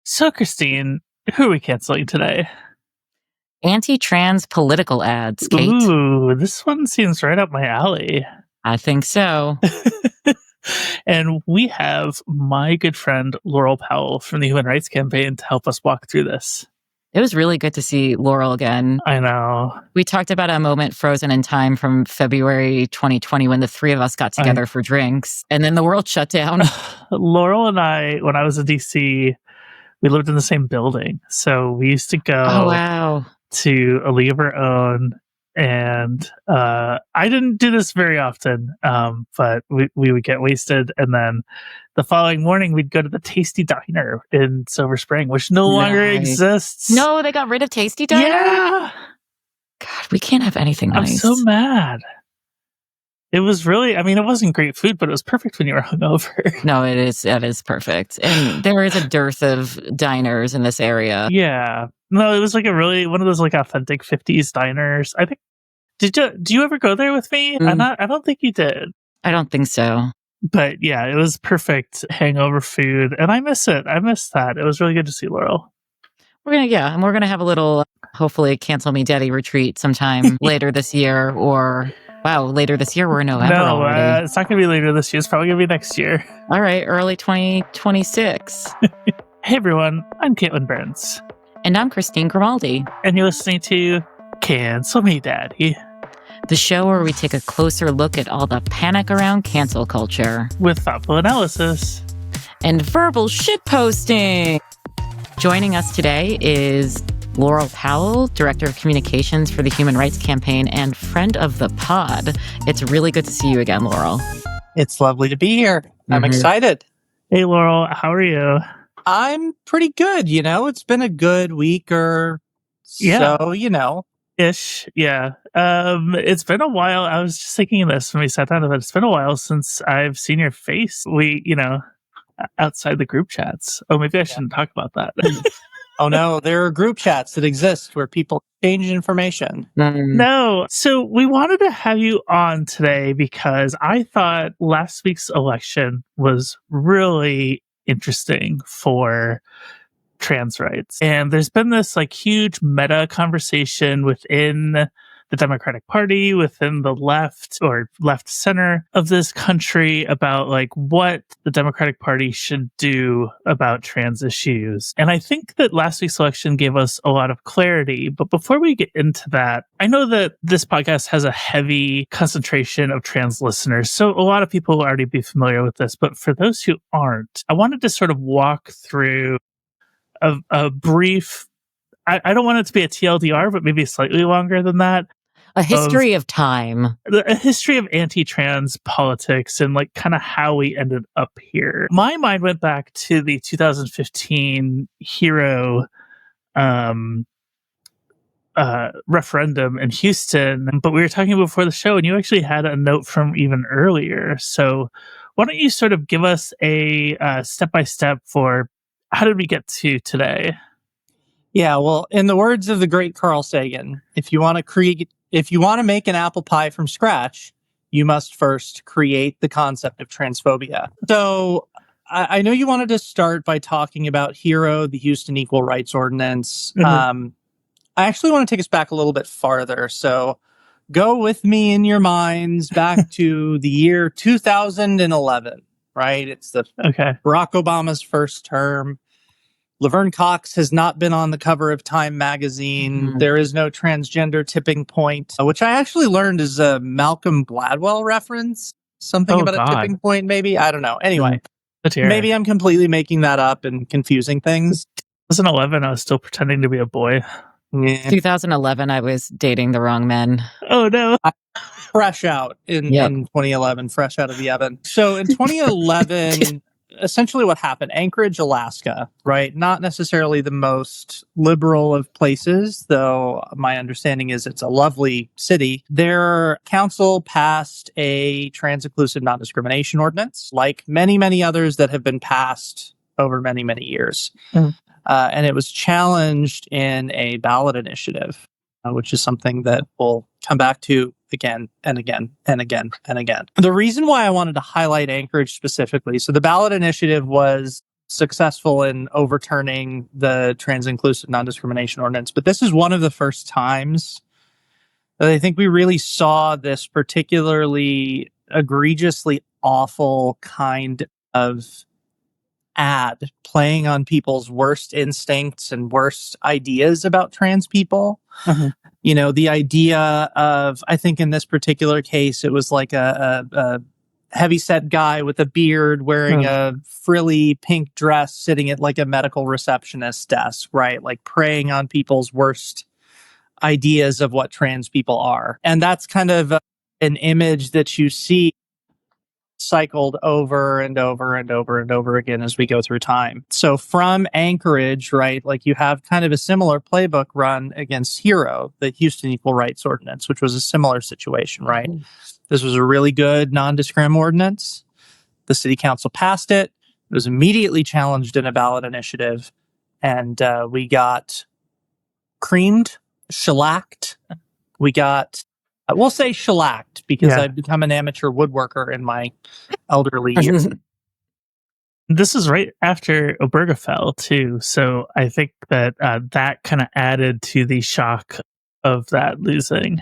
So, Christine, who are we canceling today? Anti-trans political ads, Kate. Ooh, this one seems right up my alley. I think so. And we have my good friend, Laurel Powell from the Human Rights Campaign to help us walk through this. It was really good to see Laurel again. I know. We talked about a moment frozen in time from February 2020 when the three of us got together for drinks, and then the world shut down. Laurel and I, when I was in DC, we lived in the same building. So we used to go to A League of Our Own. And I didn't do this very often, but we would get wasted. And then the following morning, we'd go to the Tasty Diner in Silver Spring, which no longer exists. No, they got rid of Tasty Diner? Yeah. God, we can't have anything nice. I'm so mad. It was really, it wasn't great food, but it was perfect when you were hungover. No, it is perfect. And there is a dearth of diners in this area. Yeah. No, it was like one of those like authentic 50s diners. I think, did you ever go there with me? I don't think you did. I don't think so. But yeah, it was perfect hangover food. And I miss it. I miss that. It was really good to see Laurel. We're going to have a little, hopefully, Cancel Me Daddy retreat sometime later this year later this year. We're in November already. It's not going to be later this year. It's probably going to be next year. All right, early 2026. Hey, everyone. I'm Caitlin Burns. And I'm Christine Grimaldi. And you're listening to Cancel Me Daddy, the show where we take a closer look at all the panic around cancel culture. With thoughtful analysis. And verbal shitposting. Joining us today is Laurel Powell, Director of Communications for the Human Rights Campaign and friend of the pod. It's really good to see you again, Laurel. It's lovely to be here. I'm excited. Hey, Laurel. How are you? I'm pretty good. It's been a good week or so, Ish, yeah. It's been a while. I was just thinking of this when we sat down, but it's been a while since I've seen your face. Outside the group chats. Oh, maybe I shouldn't talk about that. Oh no, there are group chats that exist where people exchange information. No. So we wanted to have you on today because I thought last week's election was really interesting for trans rights. And there's been this huge meta conversation within the Democratic Party, within the left or left center of this country about what the Democratic Party should do about trans issues. And I think that last week's election gave us a lot of clarity. But before we get into that, I know that this podcast has a heavy concentration of trans listeners. So a lot of people will already be familiar with this. But for those who aren't, I wanted to sort of walk through a brief, I don't want it to be a TLDR, but maybe slightly longer than that. A history of time. A history of anti-trans politics and kind of how we ended up here. My mind went back to the 2015 Hero referendum in Houston, but we were talking before the show and you actually had a note from even earlier. So why don't you sort of give us a step-by-step for how did we get to today? Yeah, well, in the words of the great Carl Sagan, if you want to make an apple pie from scratch, you must first create the concept of transphobia. So I know you wanted to start by talking about HERO, the Houston Equal Rights Ordinance. I actually want to take us back a little bit farther. So go with me in your minds back to the year 2011, right? It's Barack Obama's first term. Laverne Cox has not been on the cover of Time magazine. There is no transgender tipping point, which I actually learned is a Malcolm Gladwell reference. Something about a tipping point, maybe? I don't know. Anyway, maybe I'm completely making that up and confusing things. 2011, I was still pretending to be a boy. Yeah. 2011, I was dating the wrong men. Oh, no. Fresh out in 2011, fresh out of the oven. So in 2011... essentially what happened, Anchorage, Alaska, right? Not necessarily the most liberal of places, though my understanding is it's a lovely city. Their council passed a trans-inclusive non-discrimination ordinance, like many, many others that have been passed over many, many years. And it was challenged in a ballot initiative, which is something that we'll come back to again and again and again and again. The reason why I wanted to highlight Anchorage specifically, so the ballot initiative was successful in overturning the trans-inclusive non-discrimination ordinance. But this is one of the first times that I think we really saw this particularly egregiously awful kind of ad playing on people's worst instincts and worst ideas about trans people. You know, the idea of, I think in this particular case, it was like a heavyset guy with a beard wearing a frilly pink dress sitting at like a medical receptionist desk, right? Like preying on people's worst ideas of what trans people are. And that's kind of an image that you see cycled over and over and over and over again as we go through time. So from Anchorage, right, like you have kind of a similar playbook run against HERO, the Houston Equal Rights Ordinance, which was a similar situation, right? This was a really good non-discrim ordinance. The city council passed it. It was immediately challenged in a ballot initiative, and we got creamed, shellacked. We got, we'll say shellacked because I've become an amateur woodworker in my elderly years. This is right after Obergefell, too. So I think that that kind of added to the shock of that losing.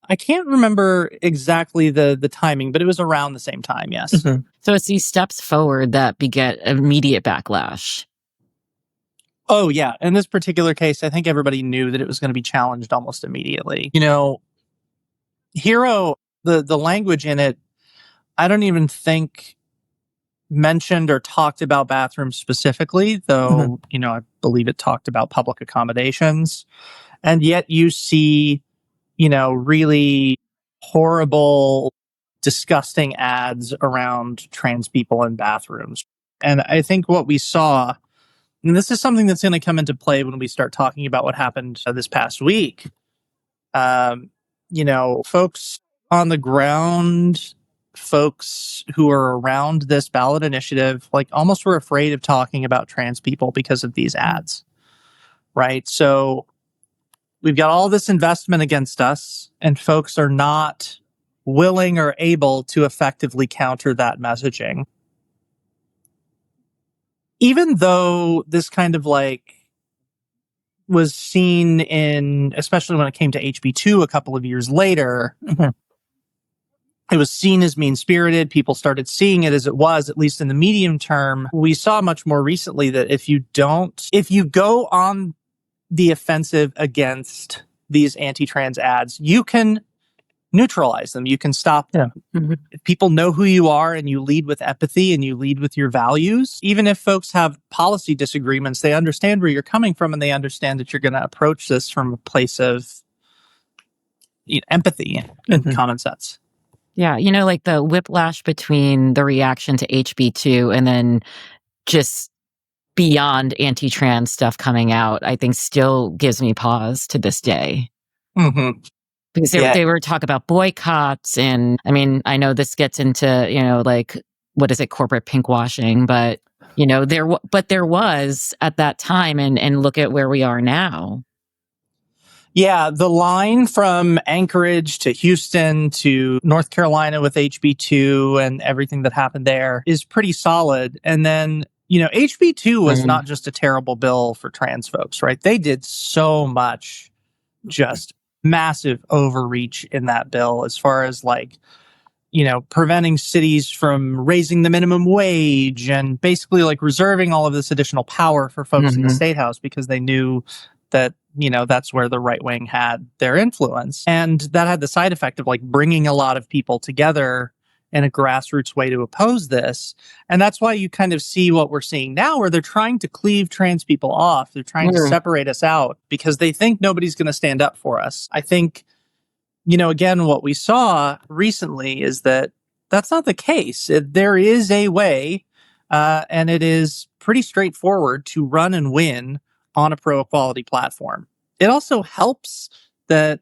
I can't remember exactly the timing, but it was around the same time, yes. So it's these steps forward that beget immediate backlash. Oh, yeah. In this particular case, I think everybody knew that it was going to be challenged almost immediately. You know, HERO, the language in it, I don't even think mentioned or talked about bathrooms specifically, though, you know, I believe it talked about public accommodations. And yet you see, you know, really horrible, disgusting ads around trans people in bathrooms. And I think what we saw, and this is something that's going to come into play when we start talking about what happened this past week. You know, folks on the ground, folks who are around this ballot initiative, like almost were afraid of talking about trans people because of these ads, right? So we've got all this investment against us, and folks are not willing or able to effectively counter that messaging. Even though this kind of like was seen in, especially when it came to HB2 a couple of years later, it was seen as mean-spirited. People started seeing it as it was, at least in the medium term. We saw much more recently that if you go on the offensive against these anti-trans ads, you can neutralize them. You can stop them. If people know who you are and you lead with empathy and you lead with your values, even if folks have policy disagreements, they understand where you're coming from and they understand that you're going to approach this from a place of empathy and common sense. Yeah, you know, like the whiplash between the reaction to HB2 and then just beyond anti-trans stuff coming out, I think still gives me pause to this day. Because they were talking about boycotts, and I mean, I know this gets into, you know, like, what is it, corporate pinkwashing, but, you know, there was at that time, and look at where we are now. Yeah, the line from Anchorage to Houston to North Carolina with HB2 and everything that happened there is pretty solid. And then, you know, HB2 was not just a terrible bill for trans folks, right? They did so much, just massive overreach in that bill as far as like, you know, preventing cities from raising the minimum wage and basically like reserving all of this additional power for folks in the state house because they knew that, you know, that's where the right wing had their influence. And that had the side effect of like bringing a lot of people together in a grassroots way to oppose this. And that's why you kind of see what we're seeing now, where they're trying to cleave trans people off. They're trying to separate us out because they think nobody's going to stand up for us. I think, you know, again, what we saw recently is that that's not the case. There is a way, and it is pretty straightforward to run and win on a pro-equality platform. It also helps that,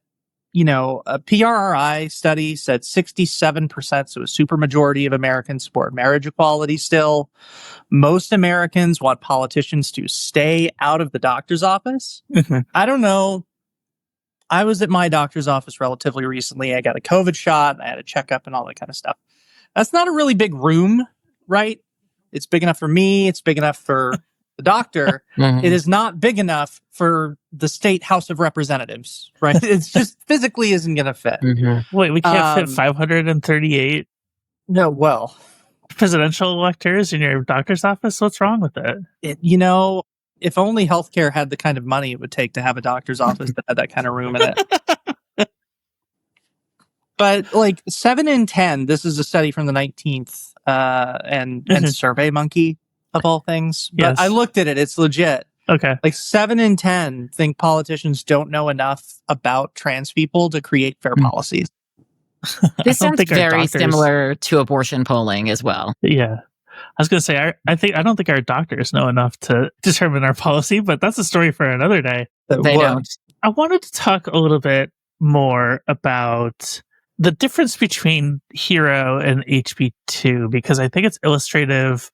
you know, a PRRI study said 67%, so a supermajority of Americans support marriage equality still. Most Americans want politicians to stay out of the doctor's office. I don't know. I was at my doctor's office relatively recently. I got a COVID shot. I had a checkup and all that kind of stuff. That's not a really big room, right? It's big enough for me. It's big enough for the doctor. Mhm. It is not big enough for the state House of Representatives, right? It's just physically isn't going to fit. Mhm. Wait, we can't fit 538 No, well, presidential electors in your doctor's office? What's wrong with it? if only healthcare had the kind of money it would take to have a doctor's office that had that kind of room in it. But like 7 in 10, this is a study from the 19th and Survey Monkey of all things. But Yes. I looked at it. It's legit. Okay. Like 7 in 10 think politicians don't know enough about trans people to create fair policies. This I don't sounds think our very doctors- similar to abortion polling as well. Yeah. I was going to say, I don't think our doctors know enough to determine our policy, but that's a story for another day. They don't. I wanted to talk a little bit more about the difference between Hero and HB2, because I think it's illustrative.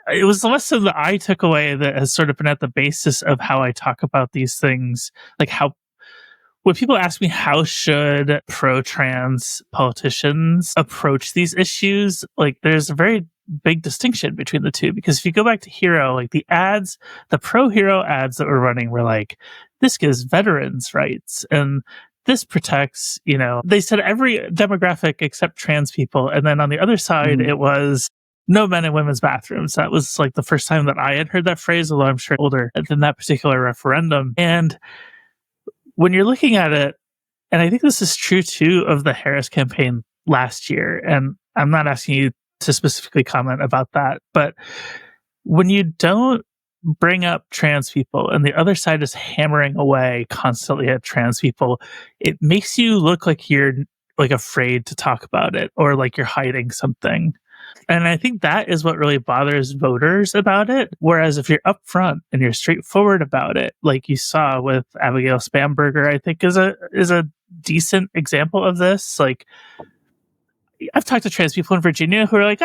It was the lesson that I took away that has sort of been at the basis of how I talk about these things. Like when people ask me how should pro-trans politicians approach these issues, like there's a very big distinction between the two. Because if you go back to Hero, like the pro-Hero ads that were running were like, this gives veterans rights and this protects, they said every demographic except trans people. And then on the other side, it was no men in women's bathrooms. That was like the first time that I had heard that phrase, although I'm sure older than that particular referendum. And when you're looking at it, and I think this is true too of the Harris campaign last year, and I'm not asking you to specifically comment about that, but when you don't bring up trans people and the other side is hammering away constantly at trans people, it makes you look like you're like afraid to talk about it or like you're hiding something. And I think that is what really bothers voters about it. Whereas if you're upfront and you're straightforward about it, like you saw with Abigail Spanberger, I think is a decent example of this. Like, I've talked to trans people in Virginia who are like,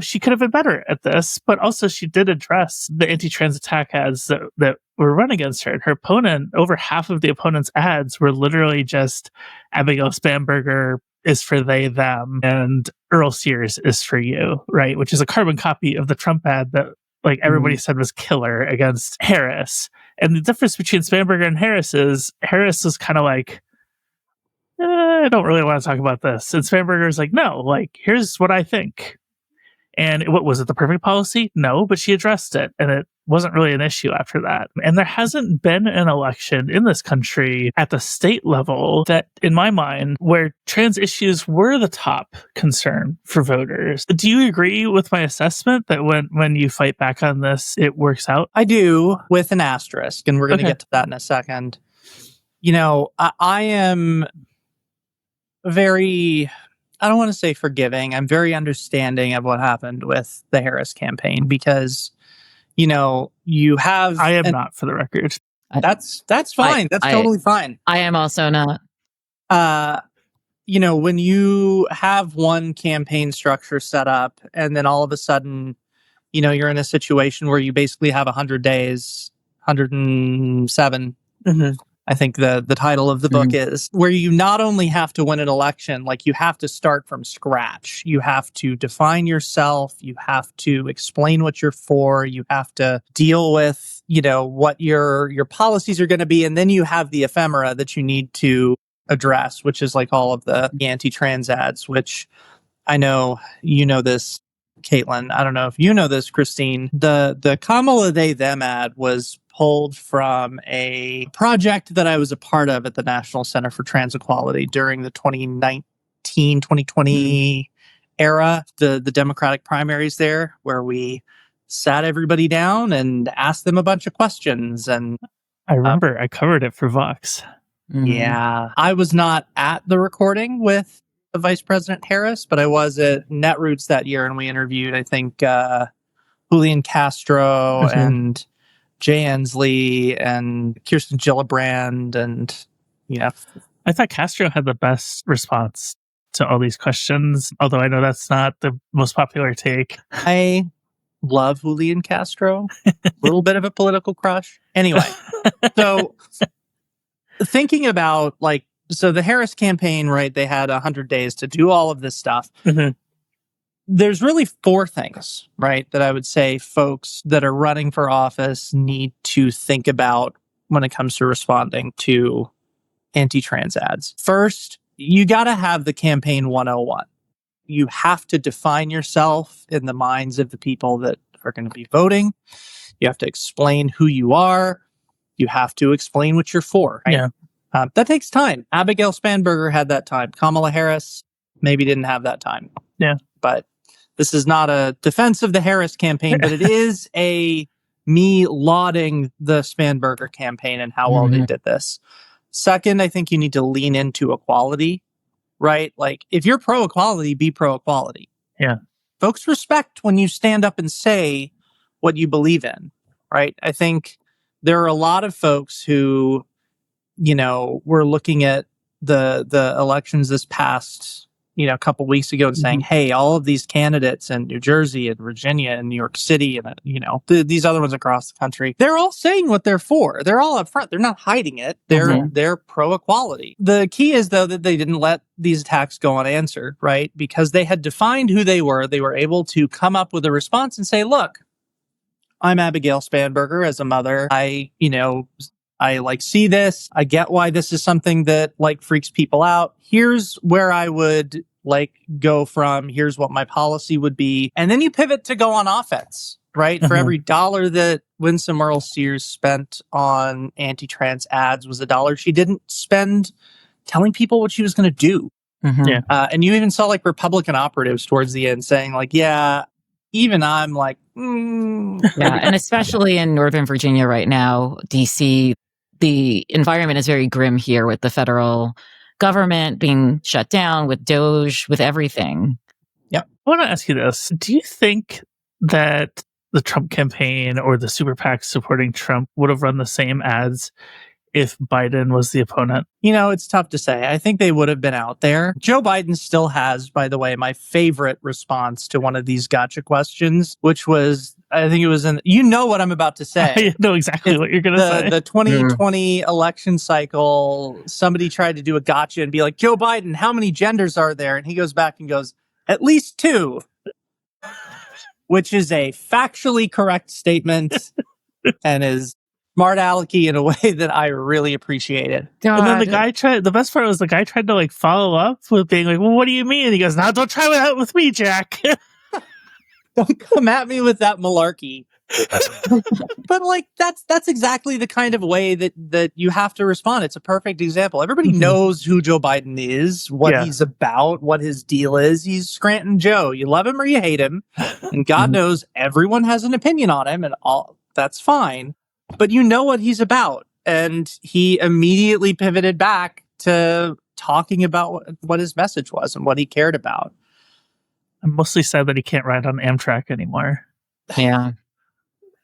she could have been better at this, but also she did address the anti-trans attack ads that were run against her. And her opponent, over half of the opponent's ads were literally just Abigail Spanberger is for they, them, and Earl Sears is for you, right? Which is a carbon copy of the Trump ad that like everybody said was killer against Harris. And the difference between Spanberger and Harris was kind of like, I don't really want to talk about this. And Spanberger's like, no, like, here's what I think. And what was it, the perfect policy? No, but she addressed it. And it wasn't really an issue after that. And there hasn't been an election in this country at the state level that, in my mind, where trans issues were the top concern for voters. Do you agree with my assessment that when you fight back on this, it works out? I do, with an asterisk, and we're going to get to that in a second. I am very, I don't want to say forgiving. I'm very understanding of what happened with the Harris campaign because, you have... I am not, for the record. That's fine. That's totally fine. I am also not. When you have one campaign structure set up and then all of a sudden, you're in a situation where you basically have 100 days, 107, I think the title of the book is, where you not only have to win an election, like you have to start from scratch. You have to define yourself. You have to explain what you're for. You have to deal with, what your policies are going to be. And then you have the ephemera that you need to address, which is like all of the anti-trans ads, which I know you know this, Caitlin. I don't know if you know this, Christine. The Kamala they them ad was pulled from a project that I was a part of at the National Center for Trans Equality during the 2019-2020 era, the Democratic primaries there, where we sat everybody down and asked them a bunch of questions. And I remember I covered it for Vox. Yeah. I was not at the recording with Vice President Harris, but I was at Netroots that year, and we interviewed, I think, Julian Castro and Jay Ensley and Kirsten Gillibrand, and I thought Castro had the best response to all these questions, although I know that's not the most popular take. I love Julian Castro. A little bit of a political crush. Anyway, so thinking about so the Harris campaign, right? They had 100 days to do all of this stuff. there's really four things, right, that I would say folks that are running for office need to think about when it comes to responding to anti-trans ads. First, you got to have the campaign 101. You have to define yourself in the minds of the people that are going to be voting. You have to explain who you are. You have to explain what you're for. Right? Yeah. That takes time. Abigail Spanberger had that time. Kamala Harris maybe didn't have that time. Yeah. But this is not a defense of the Harris campaign, but it is me lauding the Spanberger campaign and how well they did this. Second, I think you need to lean into equality, right? Like, if you're pro-equality, be pro-equality. Yeah. Folks respect when you stand up and say what you believe in, right? I think there are a lot of folks who, were looking at the elections this past, a couple weeks ago and saying, hey, all of these candidates in New Jersey and Virginia and New York City and, these other ones across the country, they're all saying what they're for. They're all up front. They're not hiding it. They're pro-equality. The key is, though, that they didn't let these attacks go unanswered, right? Because they had defined who they were. They were able to come up with a response and say, look, I'm Abigail Spanberger as a mother. I see this. I get why this is something that freaks people out. Here's where I would go from. Here's what my policy would be. And then you pivot to go on offense, right? For every dollar that Winsome Earl-Sears spent on anti-trans ads was a dollar she didn't spend telling people what she was going to do. Yeah. And you even saw Republican operatives towards the end saying yeah, even I'm Yeah, and especially in Northern Virginia right now, DC, the environment is very grim here with the federal government being shut down, with DOJ, with everything. Yeah. I want to ask you this. Do you think that the Trump campaign or the super PACs supporting Trump would have run the same ads if Biden was the opponent? It's tough to say. I think they would have been out there. Joe Biden still has, by the way, my favorite response to one of these gotcha questions, which was, I think it was what I'm about to say. I know exactly what you're going to say. The 2020 election cycle, somebody tried to do a gotcha and be like, Joe Biden, how many genders are there? And he goes back and goes, at least 2, which is a factually correct statement and is smart alecky in a way that I really appreciated. And then the best part was the guy tried to follow up with being like, well, what do you mean? And he goes, no, don't try that with me, Jack. Don't come at me with that malarkey. But that's exactly the kind of way that you have to respond. It's a perfect example. Everybody knows who Joe Biden is, what he's about, what his deal is. He's Scranton Joe. You love him or you hate him. And God knows everyone has an opinion on him, and all that's fine. But you know what he's about. And he immediately pivoted back to talking about what his message was and what he cared about. I'm mostly sad that he can't ride on Amtrak anymore. Yeah.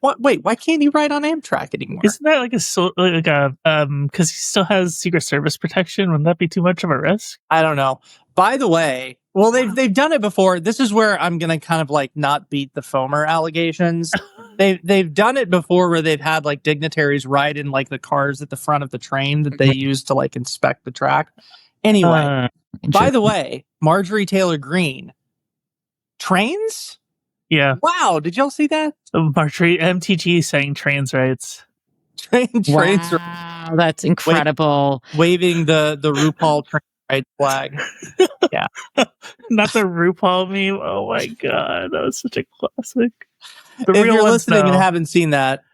What? Wait, why can't he ride on Amtrak anymore? Isn't that because he still has Secret Service protection? Wouldn't that be too much of a risk? I don't know. By the way, well, they've done it before. This is where I'm gonna kind of not beat the Fomer allegations. They've done it before where they've had dignitaries ride in the cars at the front of the train that they use to inspect the track. Anyway, by the way, Marjorie Taylor Greene, trains? Yeah. Wow, did y'all see that? Marjorie MTG saying trans rights. Trains. Wow, that's incredible. Waving the RuPaul train right flag. Yeah. Not the RuPaul meme. Oh my god, that was such a classic. If you're listening and haven't seen that,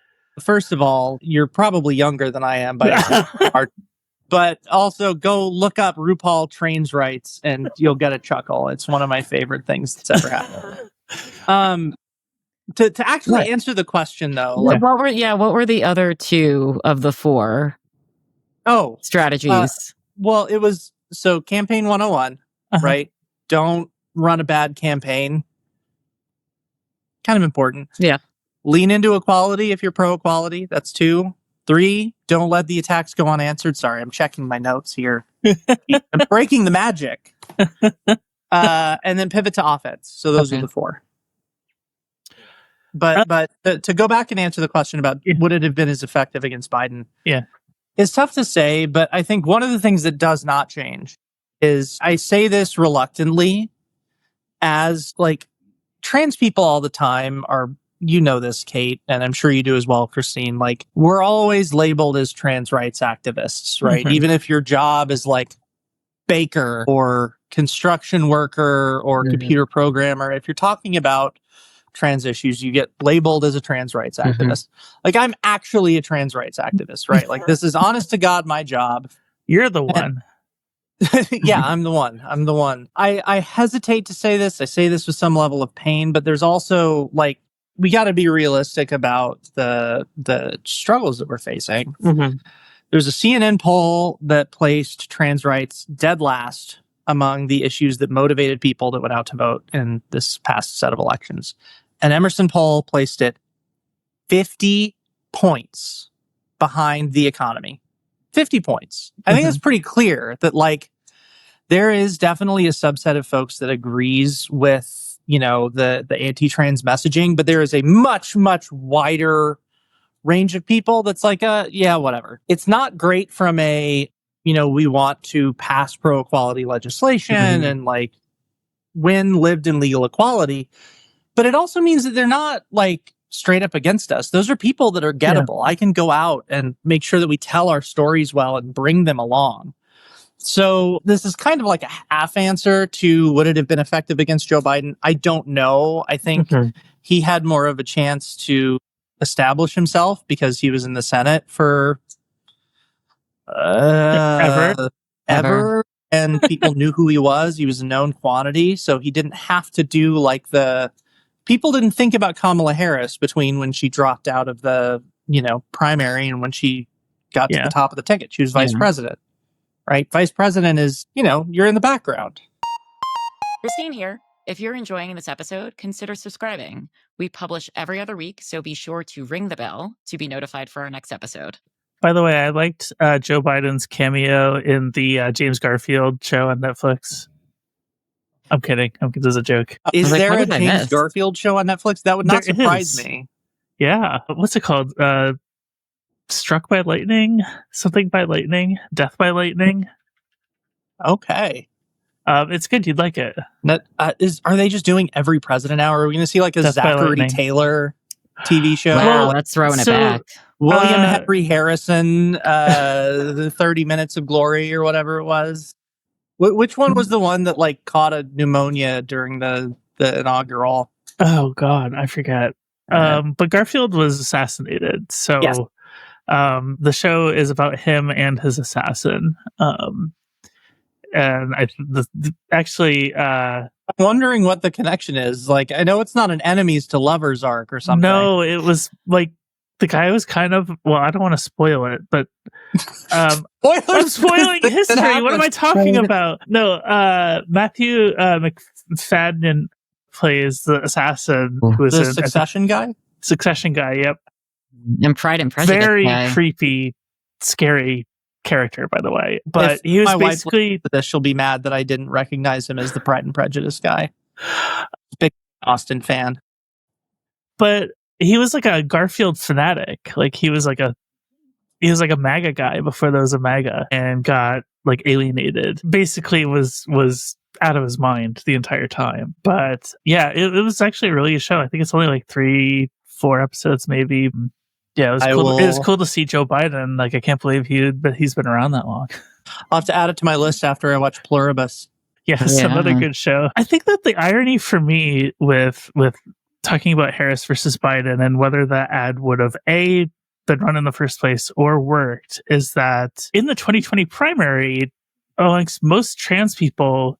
first of all, you're probably younger than I am, but also go look up RuPaul trains rights and you'll get a chuckle. It's one of my favorite things that's ever happened. To actually answer the question though, what were the other 2 of the 4 strategies? Well, it was campaign 101, right? Don't run a bad campaign. Kind of important. Yeah. Lean into equality if you're pro-equality. That's 2. 3, don't let the attacks go unanswered. Sorry, I'm checking my notes here. I'm breaking the magic. And then pivot to offense. So those are the 4. But to go back and answer the question about would it have been as effective against Biden? Yeah. It's tough to say, but I think one of the things that does not change is, I say this reluctantly, as trans people all the time are, you know this, Kate, and I'm sure you do as well, Christine, like we're always labeled as trans rights activists, right? Mhm. Even if your job is like baker or construction worker or computer programmer, if you're talking about trans issues, you get labeled as a trans rights activist. Like I'm actually a trans rights activist, right? Like this is honest to God my job. You're the one. Yeah, I'm the one. I hesitate to say this. I say this with some level of pain, but there's also like we got to be realistic about the struggles that we're facing. There's a CNN poll that placed trans rights dead last among the issues that motivated people that went out to vote in this past set of elections. An Emerson poll placed it 50 points behind the economy. 50 points. I think it's pretty clear that like there is definitely a subset of folks that agrees with, you know, the anti-trans messaging, but there is a much, much wider range of people that's like, yeah, whatever. It's not great from a, you know, we want to pass pro-equality legislation and like win lived and legal equality, but it also means that they're not like straight up against us. Those are people that are gettable. I can go out and make sure that we tell our stories well and bring them along. So this is kind of like a half answer to would it have been effective against Joe Biden? I don't know. I think he had more of a chance to establish himself because he was in the Senate for ever. And people knew who he was. He was a known quantity. So he didn't have to do like people didn't think about Kamala Harris between when she dropped out of the, you know, primary and when she got to the top of the ticket. She was vice president. Right? Vice president is, you know, you're in the background. Christine here. If you're enjoying this episode, consider subscribing. We publish every other week, so be sure to ring the bell to be notified for our next episode. By the way, I liked Joe Biden's cameo in the James Garfield show on Netflix. I'm kidding. This is a joke. Is there a James Garfield show on Netflix? That would not surprise me. Yeah. What's it called? Struck by Lightning? Something by Lightning? Death by Lightning? Okay. It's good. You'd like it. Are they just doing every president now? Or are we going to see like a Death Zachary Taylor TV show? Wow, that's throwing it back. William Henry Harrison, the 30 Minutes of Glory or whatever it was. Which one was the one that like caught a pneumonia during the inaugural? Oh God, I forget. But Garfield was assassinated. So the show is about him and his assassin. And I'm wondering what the connection is. Like, I know it's not an enemies to lovers arc or something. No, it was like the guy was kind of, well, I don't want to spoil it, but I'm spoiling history. What am I talking about? No, Matthew McFadden plays the assassin who is the Succession guy. Succession guy, yep. And Pride and Prejudice. Very creepy, scary character, by the way. But if he was my basically wife she'll be mad that I didn't recognize him as the Pride and Prejudice guy. Big Austin fan. But he was like a Garfield fanatic. Like he was like a MAGA guy before there was a MAGA, and got like alienated. Basically was out of his mind the entire time. But yeah, it was actually really a show. I think it's only like 3-4 episodes maybe. Yeah, it was cool. It was cool to see Joe Biden. Like I can't believe he's been around that long. I'll have to add it to my list after I watch Pluribus. Yes, another good show. I think that the irony for me with talking about Harris versus Biden and whether that ad would have been run in the first place or worked is that in the 2020 primary, amongst most trans people,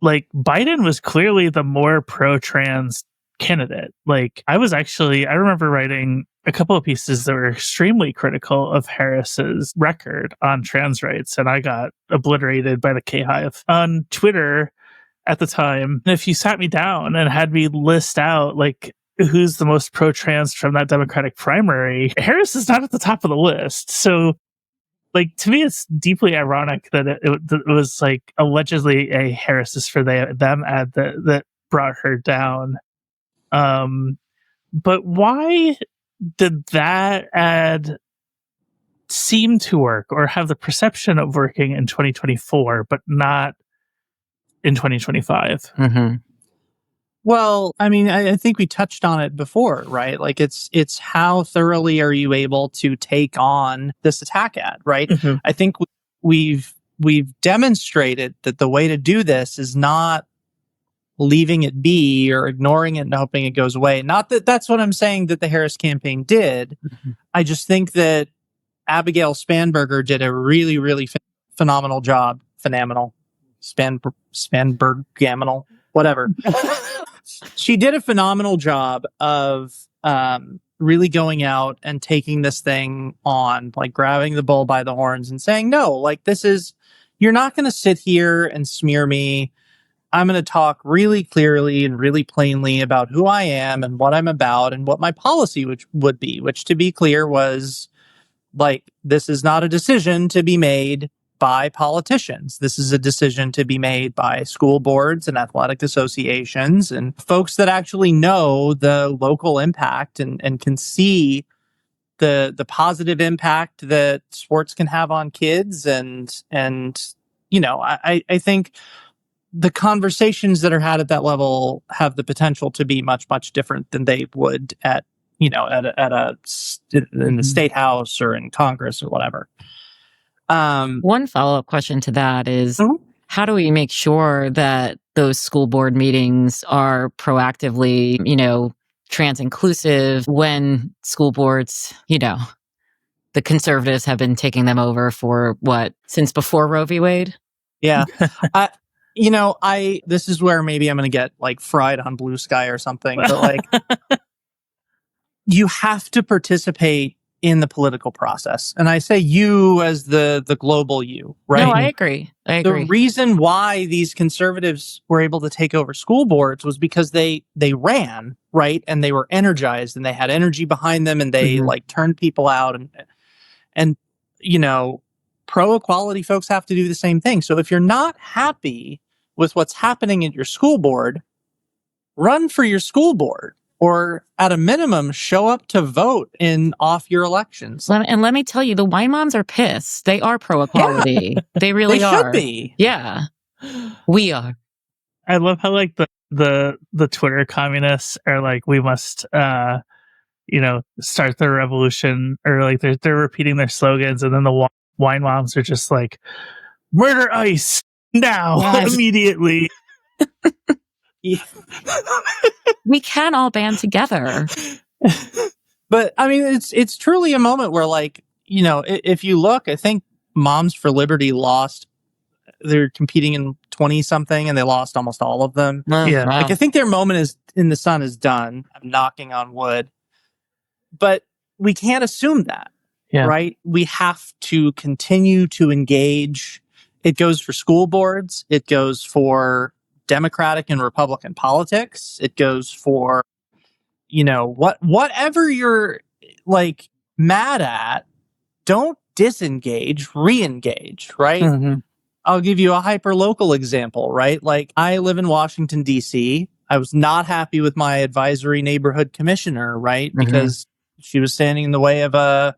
like Biden was clearly the more pro-trans candidate. Like I remember writing a couple of pieces that were extremely critical of Harris's record on trans rights, and I got obliterated by the K-Hive on Twitter at the time. And if you sat me down and had me list out like who's the most pro-trans from that Democratic primary, Harris is not at the top of the list. So like to me, it's deeply ironic that it was like allegedly a Harris is for them ad that brought her down. But why did that ad seem to work or have the perception of working in 2024, but not in 2025? Well, I mean, I think we touched on it before, right? Like it's how thoroughly are you able to take on this attack ad, right? Mhm. I think we've demonstrated that the way to do this is not leaving it be or ignoring it and hoping it goes away. Not that that's what I'm saying that the Harris campaign did. I just think that Abigail Spanberger did a really, really phenomenal job. Phenomenal. Spanbergaminal. Whatever. She did a phenomenal job of really going out and taking this thing on, like grabbing the bull by the horns and saying, no, like this is, you're not going to sit here and smear me. I'm going to talk really clearly and really plainly about who I am and what I'm about and what my policy would be, which to be clear was like, this is not a decision to be made by politicians. This is a decision to be made by school boards and athletic associations and folks that actually know the local impact and can see the positive impact that sports can have on kids. And you know, I think the conversations that are had at that level have the potential to be much, much different than they would at, you know, in the state house or in Congress or whatever. One follow-up question to that is, how do we make sure that those school board meetings are proactively, you know, trans inclusive when school boards, you know, the conservatives have been taking them over for since before Roe v. Wade? Yeah. This is where maybe I'm going to get like fried on Blue Sky or something, but like you have to participate in the political process. And I say you as the global you, right? No, I agree. The reason why these conservatives were able to take over school boards was because they ran, right? And they were energized and they had energy behind them and they like turned people out and you know, pro-equality folks have to do the same thing. So if you're not happy with what's happening at your school board, run for your school board. Or at a minimum, show up to vote in off-year elections. And let me tell you, the white moms are pissed. They are pro-equality. Yeah. They really are. They should be. Yeah. We are. I love how like the Twitter communists are like, we must you know, start the revolution, or like they're repeating their slogans, and then the wine moms are just like, murder ICE now, immediately. We can all band together. But I mean, it's truly a moment where, like, you know, if you look, I think Moms for Liberty lost. They're competing in 20 something and they lost almost all of them. Yeah. Like, I think their moment is in the sun is done. I'm knocking on wood. But we can't assume that, right? We have to continue to engage. It goes for school boards. It goes for Democratic and Republican politics. It goes for, you know, whatever you're like mad at, don't disengage, re-engage, right? I'll give you a hyper-local example, right? Like, I live in Washington, D.C. I was not happy with my advisory neighborhood commissioner, right? Because she was standing in the way of a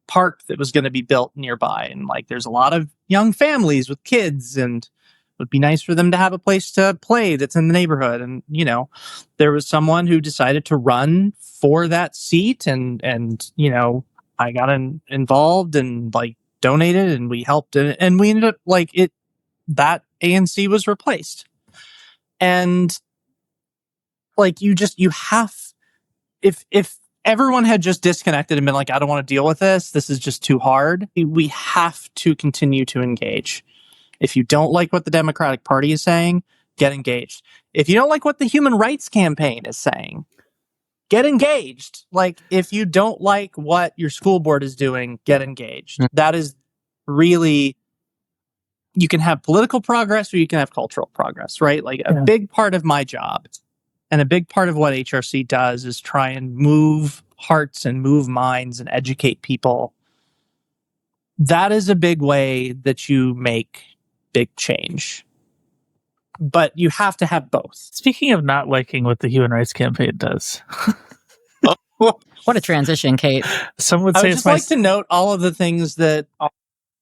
park that was going to be built nearby. And like, there's a lot of young families with kids and it would be nice for them to have a place to play that's in the neighborhood. And, you know, there was someone who decided to run for that seat and, you know, I got involved and like donated and we helped and we ended up like that ANC was replaced. And like, you have, if everyone had just disconnected and been like, I don't want to deal with this is just too hard, we have to continue to engage. If you don't like what the Democratic Party is saying, get engaged. If you don't like what the Human Rights Campaign is saying, get engaged. Like, if you don't like what your school board is doing, get engaged. That is really, you can have political progress or you can have cultural progress, right? Like, a big part of my job and a big part of what HRC does is try and move hearts and move minds and educate people. That is a big way that you make big change. But you have to have both. Speaking of not liking what the Human Rights Campaign does. What a transition, Kate. Some would say I would just like to note all of the things that are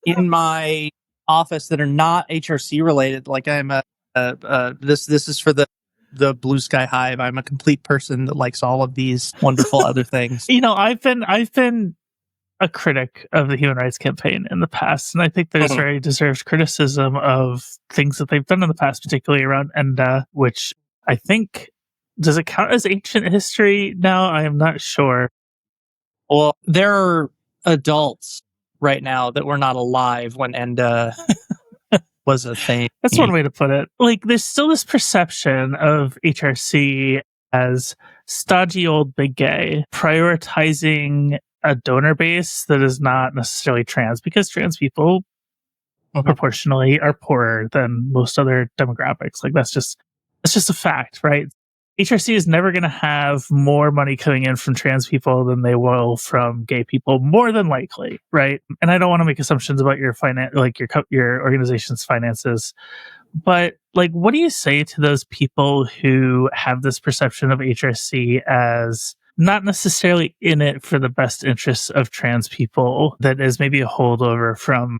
in my office that are not HRC related. Like, I'm this is for the the blue sky hive. I'm a complete person that likes all of these wonderful other things. I've been a critic of the Human Rights Campaign in the past, and I think there's very deserved criticism of things that they've done in the past, particularly around ENDA, which I think, does it count as ancient history now? I am not sure. Well, there are adults right now that were not alive when ENDA was a thing. That's one way to put it. Like, there's still this perception of HRC as stodgy old big gay, prioritizing a donor base that is not necessarily trans, because trans people proportionally are poorer than most other demographics. Like, that's just a fact, right? HRC is never going to have more money coming in from trans people than they will from gay people, more than likely, right? And I don't want to make assumptions about your your organization's finances, but like, what do you say to those people who have this perception of HRC as not necessarily in it for the best interests of trans people, that is maybe a holdover from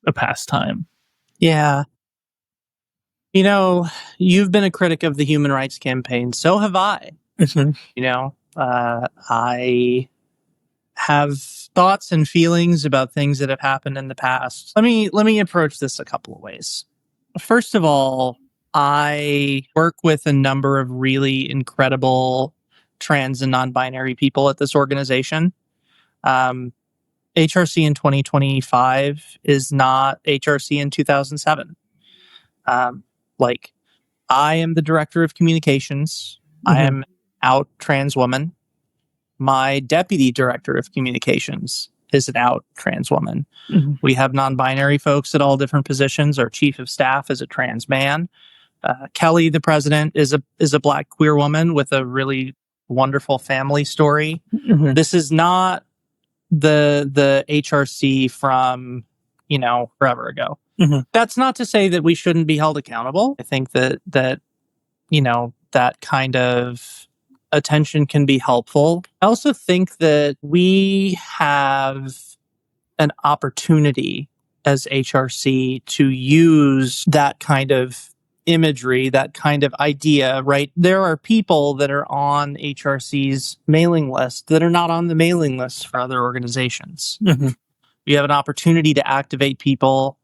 a past time? Yeah. You've been a critic of the Human Rights Campaign. So have I. I have thoughts and feelings about things that have happened in the past. Let me approach this a couple of ways. First of all, I work with a number of really incredible trans and non-binary people at this organization. HRC in 2025 is not HRC in 2007. I am the director of communications. I am out trans woman. My deputy director of communications is an out trans woman. We have non-binary folks at all different positions. Our chief of staff is a trans man. Kelly, the president, is a Black queer woman with a really wonderful family story. This is not the HRC from forever ago. That's not to say that we shouldn't be held accountable. I think that that kind of attention can be helpful. I also think that we have an opportunity as HRC to use that kind of imagery, that kind of idea, right? There are people that are on HRC's mailing list that are not on the mailing list for other organizations. We have an opportunity to activate people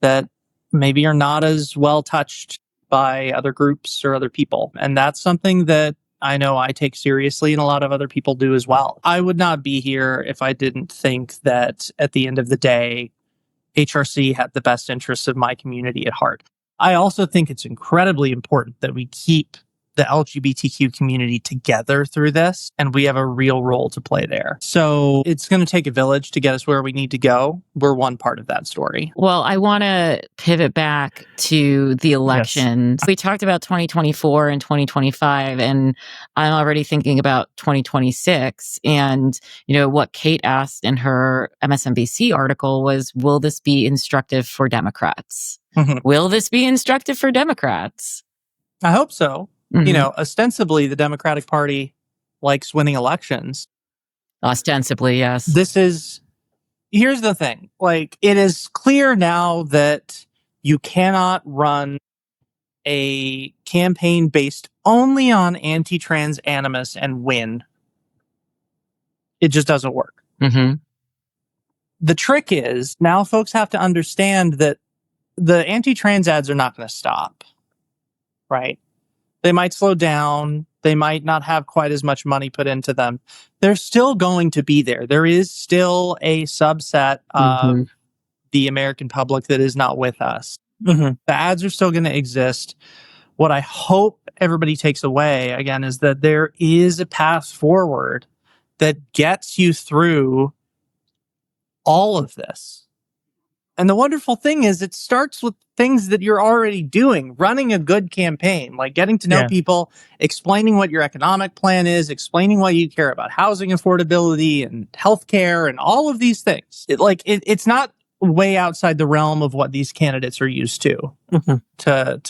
that maybe are not as well touched by other groups or other people. And that's something that I know I take seriously, and a lot of other people do as well. I would not be here if I didn't think that at the end of the day, HRC had the best interests of my community at heart. I also think it's incredibly important that we keep the LGBTQ community together through this, and we have a real role to play there. So it's going to take a village to get us where we need to go. We're one part of that story. Well, I want to pivot back to the elections. Yes. We talked about 2024 and 2025, and I'm already thinking about 2026. And, what Kate asked in her MSNBC article was, will this be instructive for Democrats? Will this be instructive for Democrats? I hope so. Ostensibly, the Democratic Party likes winning elections. Ostensibly, yes. Here's the thing. It is clear now that you cannot run a campaign based only on anti-trans animus and win. It just doesn't work. The trick is, now folks have to understand that the anti-trans ads are not going to stop, right? They might slow down. They might not have quite as much money put into them. They're still going to be there. There is still a subset of the American public that is not with us. The ads are still going to exist. What I hope everybody takes away, again, is that there is a path forward that gets you through all of this. And the wonderful thing is, it starts with things that you're already doing, running a good campaign, like getting to know people, explaining what your economic plan is, explaining why you care about housing affordability and healthcare and all of these things. It's not way outside the realm of what these candidates are used to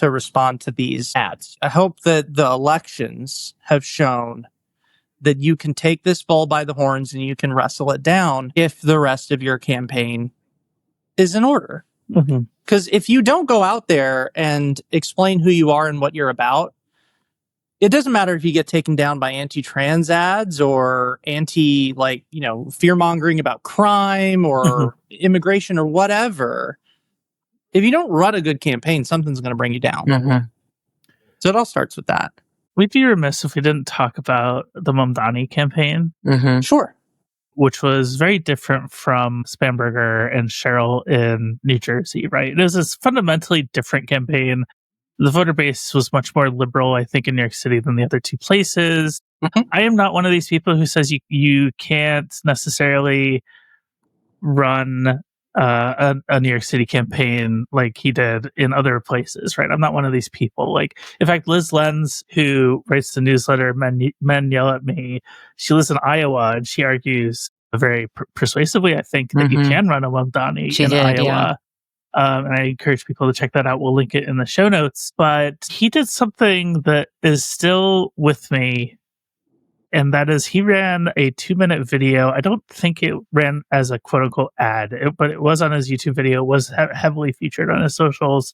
respond to these ads. I hope that the elections have shown that you can take this bull by the horns and you can wrestle it down if the rest of your campaign is in order. Because if you don't go out there and explain who you are and what you're about, it doesn't matter if you get taken down by anti-trans ads or fear-mongering about crime or immigration or whatever. If you don't run a good campaign, something's going to bring you down. So it all starts with that. We'd be remiss if we didn't talk about the Mamdani campaign. Sure. Which was very different from Spanberger and Sherrill in New Jersey, right? It was this fundamentally different campaign. The voter base was much more liberal, I think, in New York City than the other two places. I am not one of these people who says you can't necessarily run a New York City campaign like he did in other places, right? I'm not one of these people. Like, in fact, Liz Lenz, who writes the newsletter Men Yell at Me, she lives in Iowa, and she argues very persuasively, I think, that you can run a Mamdani in Iowa. Yeah. And I encourage people to check that out. We'll link it in the show notes. But he did something that is still with me, and that is he ran a 2-minute video. I don't think it ran as a quote unquote ad, but it was on his YouTube video. It was heavily featured on his socials.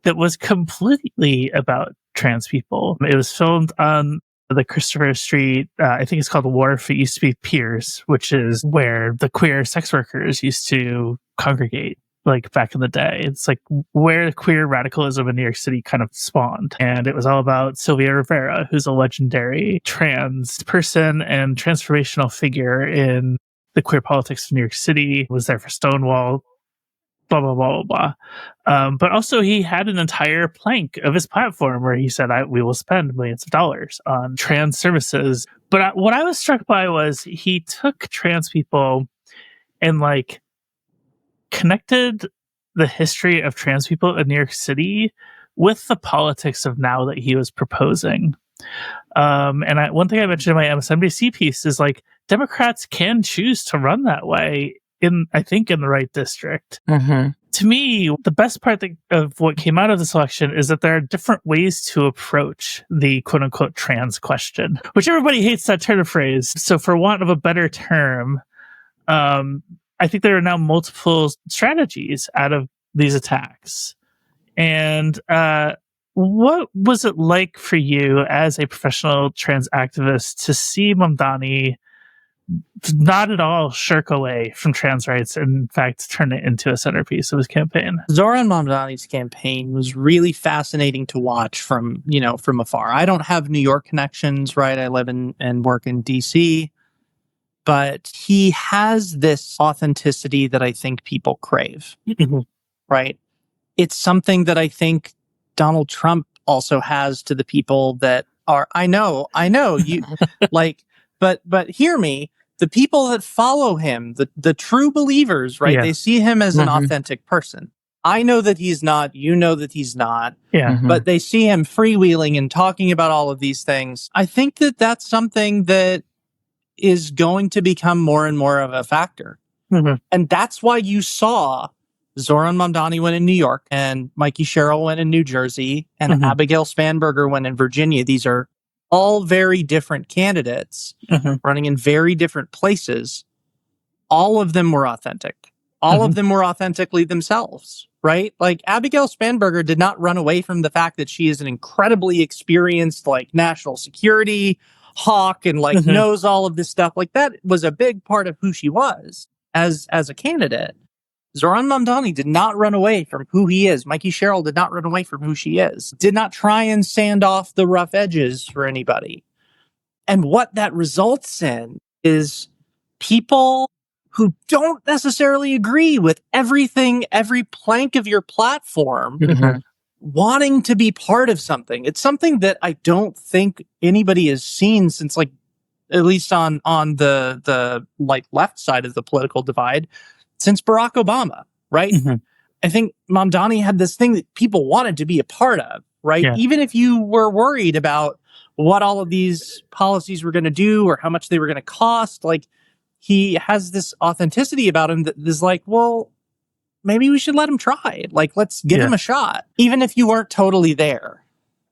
That was completely about trans people. It was filmed on the Christopher Street, I think it's called the Wharf. It used to be Piers, which is where the queer sex workers used to congregate. Like back in the day, it's like where queer radicalism in New York City kind of spawned. And it was all about Sylvia Rivera, who's a legendary trans person and transformational figure in the queer politics of New York City, was there for Stonewall, blah, blah, blah, blah, blah. But also he had an entire plank of his platform where he said, we will spend millions of dollars on trans services. But what I was struck by was he took trans people and connected the history of trans people in New York City with the politics of now that he was proposing. And one thing I mentioned in my MSNBC piece is Democrats can choose to run that way I think in the right district. To me, the best part of what came out of this election is that there are different ways to approach the quote unquote trans question, which everybody hates that turn of phrase. So for want of a better term, I think there are now multiple strategies out of these attacks. And what was it like for you as a professional trans activist to see Mamdani not at all shirk away from trans rights and, in fact, turn it into a centerpiece of his campaign? Zohran Mamdani's campaign was really fascinating to watch from afar. I don't have New York connections, right? I live and work in DC. But he has this authenticity that I think people crave, right? It's something that I think Donald Trump also has to the people that are, I know, you but hear me, the people that follow him, the true believers, right? Yeah. They see him as an authentic person. I know that he's not, you know that he's not, but they see him freewheeling and talking about all of these things. I think that that's something that is going to become more and more of a factor. And that's why you saw Zohran Mamdani win in New York and Mikie Sherrill win in New Jersey and Abigail Spanberger win in Virginia. These are all very different candidates running in very different places. All of them were authentic. All of them were authentically themselves, right? Like Abigail Spanberger did not run away from the fact that she is an incredibly experienced national security hawk and knows all of this stuff. That was a big part of who she was as a candidate. Zohran Mamdani did not run away from who he is. Mikie Sherrill did not run away from who she is. Did not try and sand off the rough edges for anybody. And what that results in is people who don't necessarily agree with everything, every plank of your platform, wanting to be part of something. It's something that I don't think anybody has seen since at least on the left side of the political divide, since Barack Obama, right? I think Mamdani had this thing that people wanted to be a part of, right? Yeah. Even if you were worried about what all of these policies were going to do or how much they were going to cost, he has this authenticity about him that is well, maybe we should let him try. Let's give him a shot, even if you weren't totally there.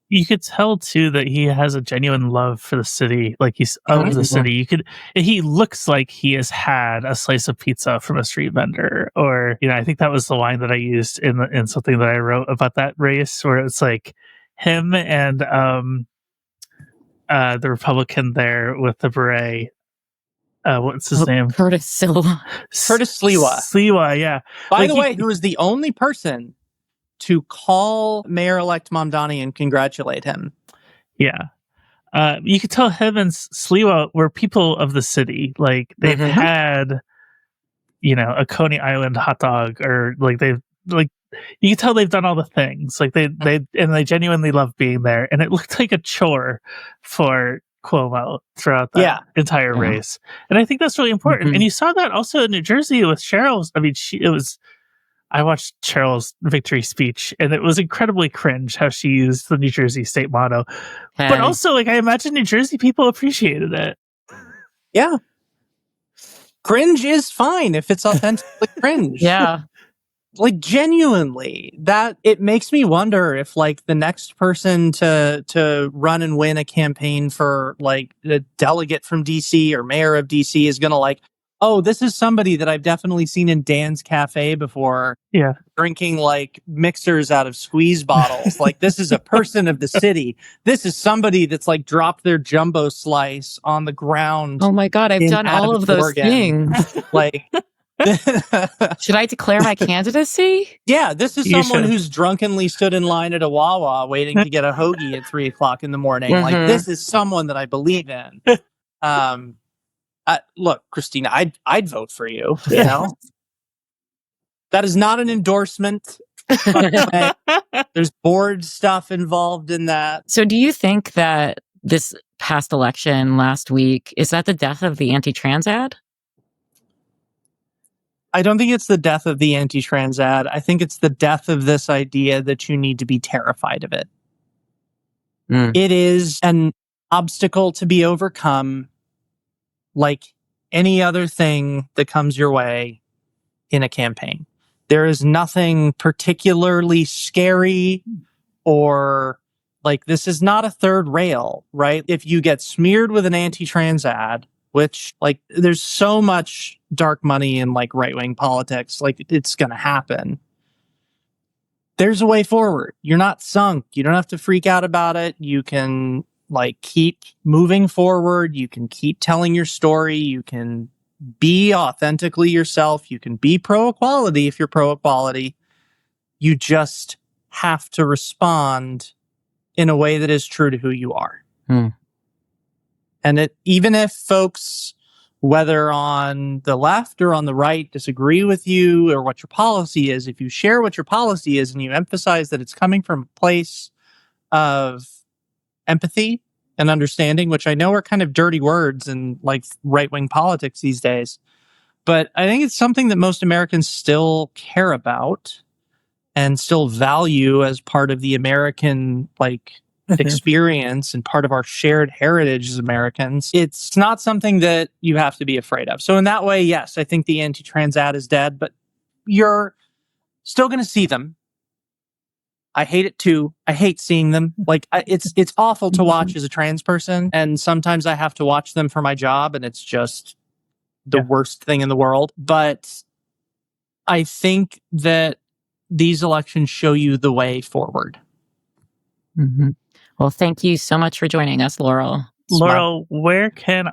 You could tell too that he has a genuine love for the city. He's of the city. He looks like he has had a slice of pizza from a street vendor, or I think that was the line that I used in something that I wrote about that race, where it's him and the Republican there with the beret. What's his name? Curtis Silva. Curtis Sliwa. Sliwa, yeah. By the way, who is the only person to call Mayor-elect Mamdani and congratulate him. Yeah. You could tell him and Sliwa were people of the city. Like, they've had, a Coney Island hot dog, or you can tell they've done all the things. Like, they genuinely love being there. And it looked like a chore for Cuomo throughout that entire race. And I think that's really important. And you saw that also in New Jersey with Sherrill's. I mean, I watched Cheryl's victory speech, and it was incredibly cringe how she used the New Jersey state motto. Hey. But also, I imagine New Jersey people appreciated it. Yeah. Cringe is fine if it's authentically cringe. Yeah. Genuinely, that it makes me wonder if the next person to run and win a campaign for a delegate from DC or mayor of DC is gonna oh, this is somebody that I've definitely seen in Dan's Cafe before. Yeah. Drinking mixers out of squeeze bottles. This is a person of the city. This is somebody that's dropped their jumbo slice on the ground. Oh my God, I've done all of those things. Should I declare my candidacy? Yeah, this is someone who's drunkenly stood in line at a Wawa waiting to get a hoagie at 3:00 in the morning. This is someone that I believe in. Look, Christina, I'd vote for you. You know, that is not an endorsement. There's board stuff involved in that. So, do you think that this past election last week is that the death of the anti-trans ad? I don't think it's the death of the anti-trans ad. I think it's the death of this idea that you need to be terrified of it. It is an obstacle to be overcome, like any other thing that comes your way in a campaign. There is nothing particularly scary or this is not a third rail, right? If you get smeared with an anti-trans ad, which there's so much dark money in right-wing politics, it's going to happen. There's a way forward. You're not sunk. You don't have to freak out about it. You can keep moving forward. You can keep telling your story. You can be authentically yourself. You can be pro-equality if you're pro-equality. You just have to respond in a way that is true to who you are. And even if folks, whether on the left or on the right, disagree with you or what your policy is, if you share what your policy is and you emphasize that it's coming from a place of empathy and understanding, which I know are kind of dirty words in right-wing politics these days, but I think it's something that most Americans still care about and still value as part of the American experience and part of our shared heritage as Americans. It's not something that you have to be afraid of. So in that way, yes, I think the anti-trans ad is dead, but you're still going to see them. I hate it too. I hate seeing them. It's awful to watch as a trans person, and sometimes I have to watch them for my job, and it's just the worst thing in the world. But I think that these elections show you the way forward. Well, thank you so much for joining us, Laurel. Laurel, where can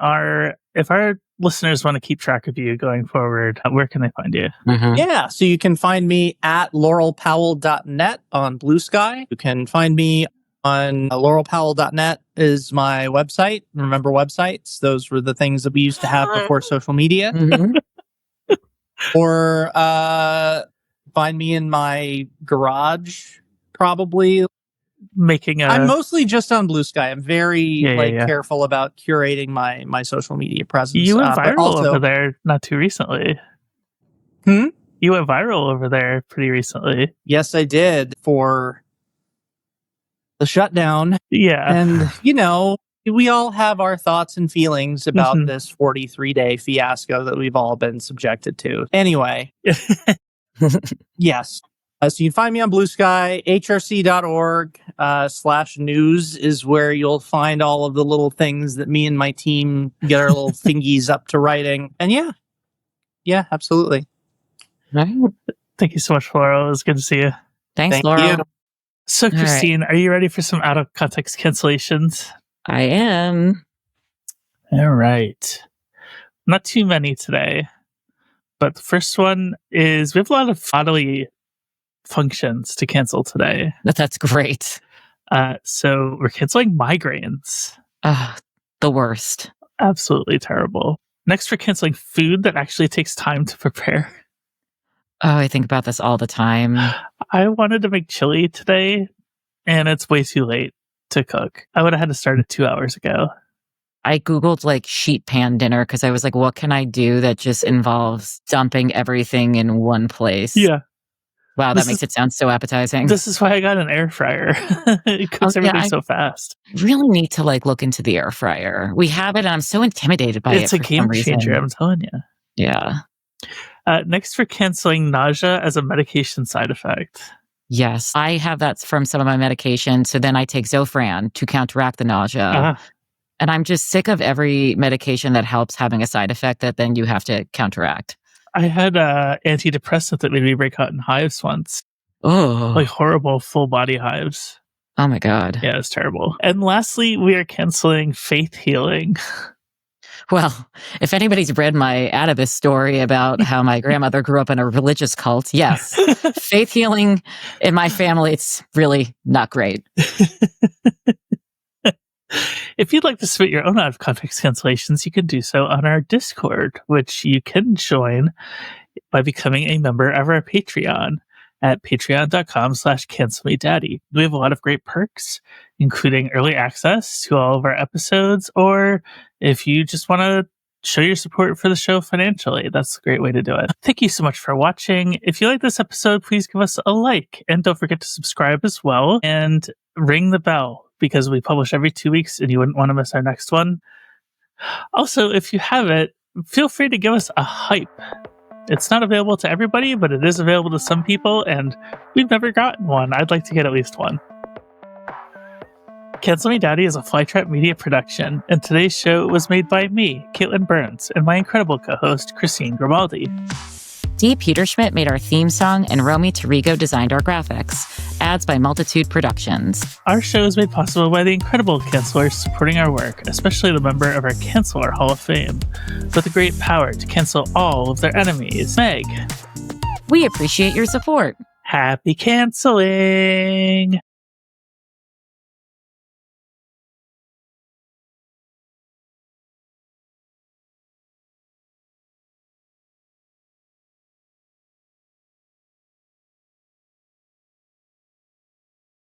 if our listeners want to keep track of you going forward, where can they find you? Yeah, so you can find me at laurelpowell.net on Blue Sky. You can find me on laurelpowell.net is my website. Remember websites? Those were the things that we used to have before social media. Or find me in my garage, probably. I'm mostly just on Blue Sky. I'm very careful about curating my social media presence. You went viral over there not too recently. You went viral over there pretty recently. Yes, I did, for the shutdown. Yeah. And, we all have our thoughts and feelings about this 43-day fiasco that we've all been subjected to. Anyway. Yes. So you can find me on Blue Sky. hrc.org/news is where you'll find all of the little things that me and my team get our little fingies up to writing. And yeah, absolutely. Right. Thank you so much, Laurel. It was good to see you. Thanks, Laurel. You. So, Christine, are you ready for some out of context cancellations? I am. All right. Not too many today, but the first one is we have a lot of bodily functions to cancel today. That's great. So we're canceling migraines. The worst. Absolutely terrible. Next, we're canceling food that actually takes time to prepare. Oh, I think about this all the time. I wanted to make chili today, and it's way too late to cook. I would have had to start it 2 hours ago. I Googled like sheet pan dinner because I was like, what can I do that just involves dumping everything in one place? Yeah. Wow, that makes it sound so appetizing. This is why I got an air fryer. It cooks everything so fast. Really need to like look into the air fryer. We have it and I'm so intimidated by it. It's a game changer, I'm telling you. Yeah. Next, we're canceling nausea as a medication side effect. Yes, I have that from some of my medication. So then I take Zohran to counteract the nausea. And I'm just sick of every medication that helps having a side effect that then you have to counteract. I had antidepressant that made me break out in hives once. Oh. Like horrible full body hives. Oh my God. Yeah, it's terrible. And lastly, we are canceling faith healing. Well, if anybody's read my Atavist story about how my grandmother grew up in a religious cult, yes. Faith healing in my family, it's really not great. If you'd like to submit your own out-of-context cancellations, you can do so on our Discord, which you can join by becoming a member of our Patreon at patreon.com/cancelmedaddy. We have a lot of great perks, including early access to all of our episodes, or if you just want to show your support for the show financially, that's a great way to do it. Thank you so much for watching. If you like this episode, please give us a like, and don't forget to subscribe as well, and ring the bell, because we publish every 2 weeks and you wouldn't want to miss our next one. Also, if you have it, feel free to give us a hype. It's not available to everybody, but it is available to some people, and we've never gotten one. I'd like to get at least one. Cancel Me Daddy is a Flytrap Media production, and today's show was made by me, Caitlin Burns, and my incredible co-host, Christine Grimaldi. Dee Peterschmidt made our theme song, and Romy Tarigo designed our graphics. Ads by Multitude Productions. Our show is made possible by the incredible cancelers supporting our work, especially the member of our Canceler Hall of Fame, with the great power to cancel all of their enemies, Meg. We appreciate your support. Happy canceling!